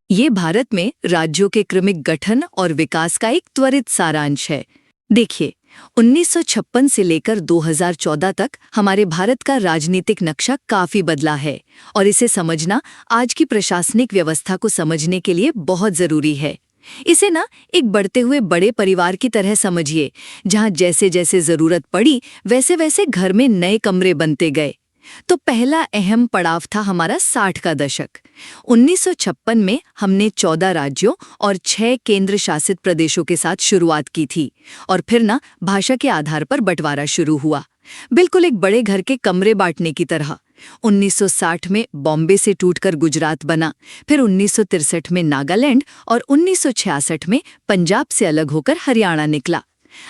ये भारत में राज्यों के क्रमिक गठन और विकास का एक त्वरित सारांश है। देखिए, 1956 से लेकर 2014 तक हमारे भारत का राजनीतिक नक्शा काफी बदला है और इसे समझना आज की प्रशासनिक व्यवस्था को समझने के लिए बहुत जरूरी है। इसे ना एक बढ़ते हुए बड़े परिवार की तरह समझिए, जहां जैसे जैसे जरूरत पड़ी वैसे वैसे घर में नए कमरे बनते गए। तो पहला अहम पड़ाव था हमारा 60 का दशक। 1956 में हमने 14 राज्यों और 6 केंद्र शासित प्रदेशों के साथ शुरुआत की थी और फिर ना भाषा के आधार पर बंटवारा शुरू हुआ, बिल्कुल एक बड़े घर के कमरे बांटने की तरह। 1960 में बॉम्बे से टूटकर गुजरात बना, फिर 1963 में नागालैंड और 1966 में पंजाब से अलग होकर हरियाणा निकला।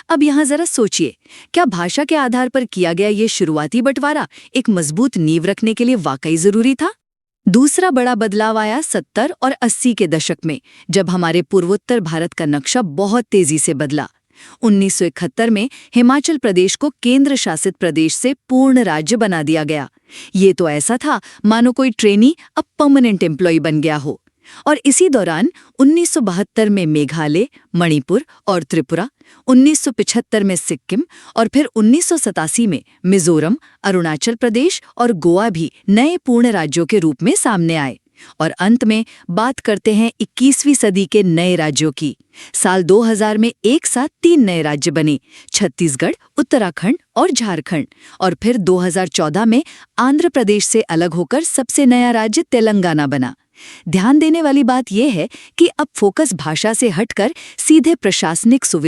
अब यहाँ जरा सोचिए, क्या भाषा के आधार पर किया गया ये शुरुआती बंटवारा एक मजबूत नींव रखने के लिए वाकई जरूरी था? दूसरा बड़ा बदलाव आया 70 और 80 के दशक में, जब हमारे पूर्वोत्तर भारत का नक्शा बहुत तेजी से बदला। 1971 में हिमाचल प्रदेश को केंद्र शासित प्रदेश से पूर्ण राज्य बना दिया गया। ये तो ऐसा था मानो कोई ट्रेनी अब परमानेंट एम्प्लॉय बन गया हो। और इसी दौरान 1972 में मेघालय, मणिपुर और त्रिपुरा, 1975 में सिक्किम और फिर 1987 में मिजोरम, अरुणाचल प्रदेश और गोवा भी नए पूर्ण राज्यों के रूप में सामने आए। और अंत में बात करते हैं 21वीं सदी के नए राज्यों की। साल 2000 में एक साथ 3 नए राज्य बने, छत्तीसगढ़, उत्तराखंड और झारखंड। और फिर 2014 में आंध्र प्रदेश से अलग होकर सबसे नया राज्य तेलंगाना बना। ध्यान देने वाली बात यह है कि अब फोकस भाषा से हटकर सीधे प्रशासनिक सुविधा